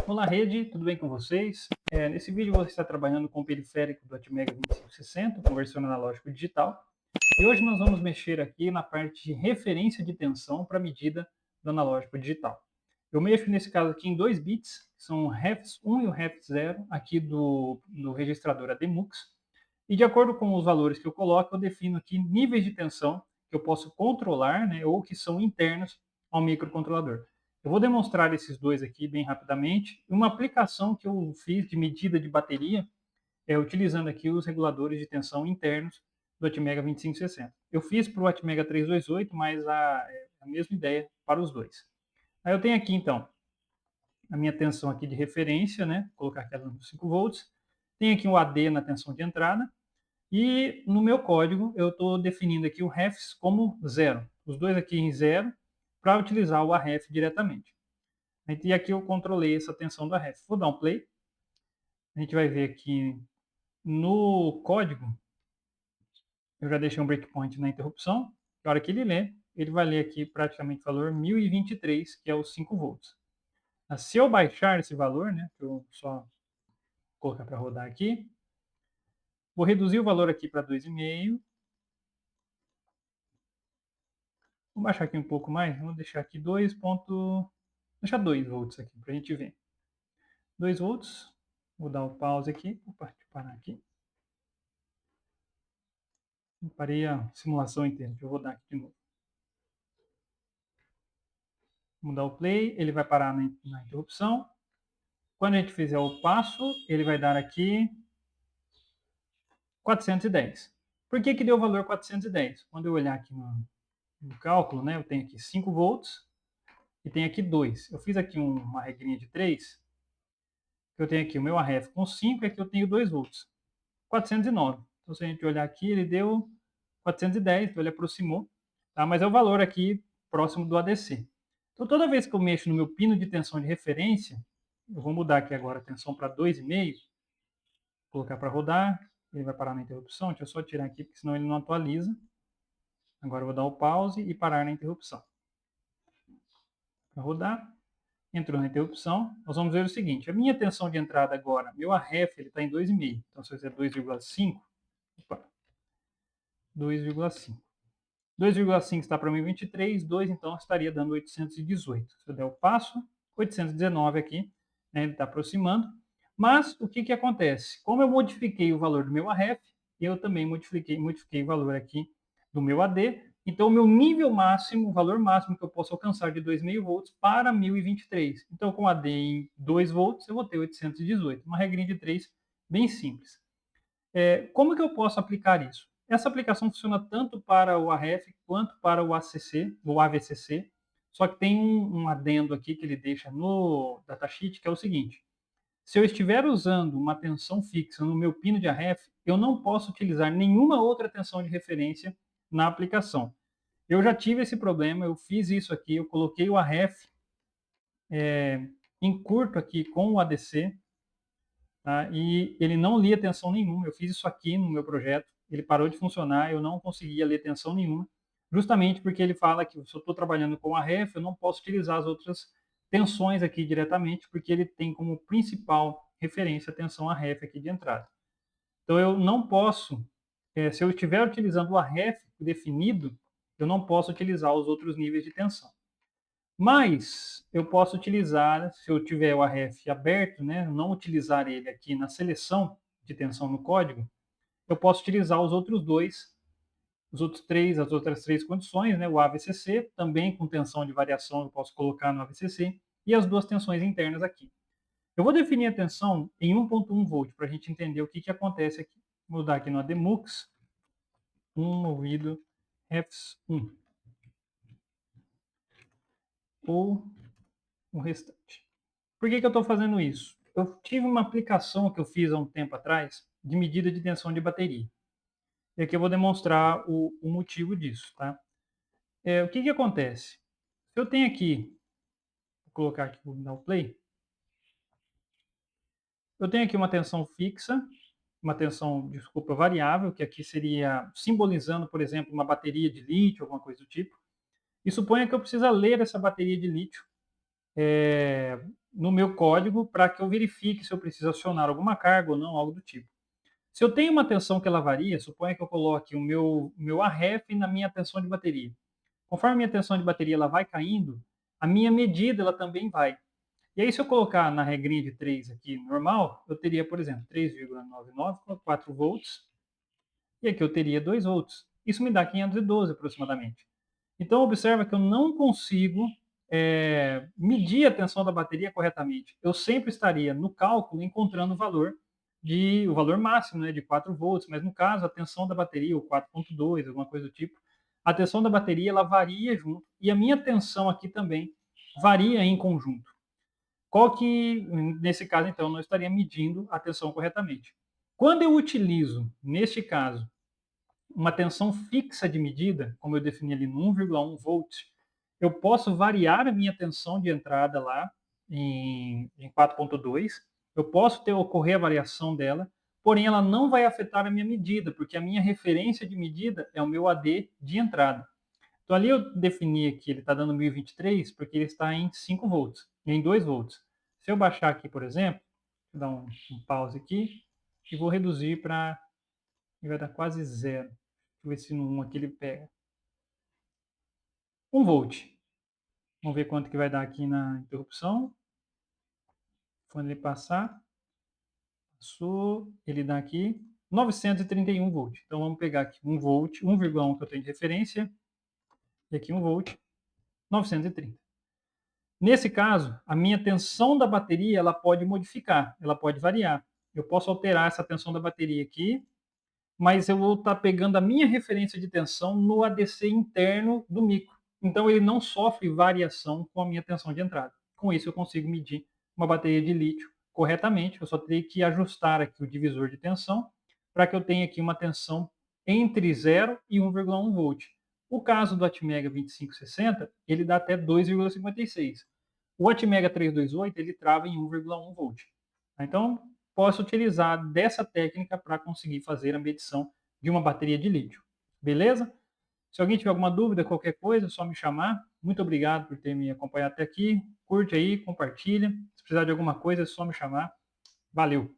Olá, rede, tudo bem com vocês? Nesse vídeo você está trabalhando com o periférico do Atmega 2560, conversor analógico digital. E hoje nós vamos mexer aqui na parte de referência de tensão para medida do analógico digital. Eu mexo nesse caso aqui em 2 bits, que são o REFS 1 e o REFS 0, aqui do registrador ADMUX. E de acordo com os valores que eu coloco, eu defino aqui níveis de tensão que eu posso controlar, né, ou que são internos ao microcontrolador. Eu vou demonstrar esses dois aqui bem rapidamente. Uma aplicação que eu fiz de medida de bateria é utilizando aqui os reguladores de tensão internos do Atmega 2560. Eu fiz para o Atmega 328, mas a mesma ideia para os dois. Aí eu tenho aqui então a minha tensão aqui de referência, né? Vou colocar aquela nos 5 volts. Tem aqui um AD na tensão de entrada. E no meu código eu estou definindo aqui o REFS como 0. Os dois aqui em 0 para utilizar o AREF diretamente. E aqui eu controlei essa tensão do AREF. Vou dar um play. A gente vai ver aqui no código, eu já deixei um breakpoint na interrupção. Na hora que ele lê, ele vai ler aqui praticamente o valor 1023, que é os 5 volts. Se eu baixar esse valor, né, que eu só colocar para rodar aqui, vou reduzir o valor aqui para 2,5. Vou baixar aqui um pouco mais, vamos deixar aqui 2 volts aqui para a gente ver. 2 volts, vou dar o pause aqui, vou parar aqui. Parei a simulação inteira, deixa eu rodar aqui de novo. Vamos dar o play, ele vai parar na interrupção. Quando a gente fizer o passo, ele vai dar aqui 410. Por que deu o valor 410? Quando eu olhar aqui no cálculo, né, eu tenho aqui 5 volts e tenho aqui 2. Eu fiz aqui uma regrinha de 3. Eu tenho aqui o meu AREF com 5 e aqui eu tenho 2 volts. 409. Então, se a gente olhar aqui, ele deu 410, então ele aproximou. Tá? Mas é o valor aqui próximo do ADC. Então, toda vez que eu mexo no meu pino de tensão de referência, eu vou mudar aqui agora a tensão para 2,5, colocar para rodar, ele vai parar na interrupção. Deixa eu só tirar aqui, porque senão ele não atualiza. Agora eu vou dar o pause e parar na interrupção. Para rodar, entrou na interrupção. Nós vamos ver o seguinte, a minha tensão de entrada agora, meu AREF, ele está em 2,5. Então, se eu fizer 2,5, 2,5. 2,5 está para 1023, 2 então estaria dando 818. Se eu der o passo, 819 aqui, né, ele está aproximando. Mas o que acontece? Como eu modifiquei o valor do meu AREF, eu também modifiquei o valor aqui do meu AD. Então, o meu nível máximo, o valor máximo que eu posso alcançar de 2,5 volts para 1023. Então, com AD em 2 volts, eu vou ter 818. Uma regrinha de 3 bem simples. Como que eu posso aplicar isso? Essa aplicação funciona tanto para o AREF quanto para o ACC, o AVCC, só que tem um adendo aqui que ele deixa no datasheet, que é o seguinte: se eu estiver usando uma tensão fixa no meu pino de AREF, eu não posso utilizar nenhuma outra tensão de referência na aplicação. Eu já tive esse problema, eu fiz isso aqui, eu coloquei o AREF em curto aqui com o ADC, tá? E ele não lia tensão nenhuma. Eu fiz isso aqui no meu projeto, ele parou de funcionar, eu não conseguia ler tensão nenhuma, justamente porque ele fala que se eu estou trabalhando com a REF, eu não posso utilizar as outras tensões aqui diretamente, porque ele tem como principal referência a tensão AREF aqui de entrada. Então eu não posso, se eu estiver utilizando o AREF definido, eu não posso utilizar os outros níveis de tensão. Mas eu posso utilizar, se eu tiver o AREF aberto, né, não utilizar ele aqui na seleção de tensão no código, eu posso utilizar os outros dois, as outras três condições, né, o AVCC, também com tensão de variação eu posso colocar no AVCC, e as duas tensões internas aqui. Eu vou definir a tensão em 1.1 volt para a gente entender o que acontece aqui. Vou mudar aqui no ADMUX, movido REFS 1. Ou o restante. Por que eu estou fazendo isso? Eu tive uma aplicação que eu fiz há um tempo atrás de medida de tensão de bateria. E aqui eu vou demonstrar o motivo disso. Tá? O que acontece? Se eu tenho aqui, vou colocar aqui, vou dar o play. Eu tenho aqui uma tensão fixa, uma tensão, desculpa, variável, que aqui seria simbolizando, por exemplo, uma bateria de lítio, alguma coisa do tipo. E suponha que eu precisa ler essa bateria de lítio no meu código para que eu verifique se eu preciso acionar alguma carga ou não, algo do tipo. Se eu tenho uma tensão que ela varia, suponha que eu coloque o meu Arref na minha tensão de bateria. Conforme a minha tensão de bateria ela vai caindo, a minha medida ela também vai. E aí, se eu colocar na regrinha de 3 aqui, normal, eu teria, por exemplo, 3,99 com 4 volts, e aqui eu teria 2 volts. Isso me dá 512 aproximadamente. Então, observa que eu não consigo medir a tensão da bateria corretamente. Eu sempre estaria, no cálculo, encontrando o valor máximo, né, de 4 volts, mas no caso, a tensão da bateria, o 4,2, alguma coisa do tipo, a tensão da bateria ela varia junto, e a minha tensão aqui também varia em conjunto. Qual que, nesse caso, então, não estaria medindo a tensão corretamente. Quando eu utilizo, neste caso, uma tensão fixa de medida, como eu defini ali no 1,1 volt, eu posso variar a minha tensão de entrada lá em 4,2, eu posso ocorrer a variação dela, porém ela não vai afetar a minha medida, porque a minha referência de medida é o meu AD de entrada. Então ali eu defini que ele está dando 1023 porque ele está em 5 volts, em 2 volts. Se eu baixar aqui, por exemplo, vou dar um pause aqui e vou reduzir para... ele vai dar quase zero. Deixa eu ver se no 1 aqui ele pega. 1 volt. Vamos ver quanto que vai dar aqui na interrupção. Quando ele passou, ele dá aqui 931 volts. Então vamos pegar aqui 1 volt, 1,1 que eu tenho de referência, e aqui 1 volt, 930. Nesse caso, a minha tensão da bateria ela pode modificar, ela pode variar. Eu posso alterar essa tensão da bateria aqui, mas eu vou estar pegando a minha referência de tensão no ADC interno do micro. Então ele não sofre variação com a minha tensão de entrada. Com isso eu consigo medir uma bateria de lítio corretamente. Eu só teria que ajustar aqui o divisor de tensão para que eu tenha aqui uma tensão entre 0 e 1,1 volt. O caso do Atmega 2560, ele dá até 2,56. O Atmega 328, ele trava em 1,1 volt. Então, posso utilizar dessa técnica para conseguir fazer a medição de uma bateria de lítio. Beleza? Se alguém tiver alguma dúvida, qualquer coisa, é só me chamar. Muito obrigado por ter me acompanhado até aqui. Curte aí, compartilha. Se precisar de alguma coisa, é só me chamar. Valeu!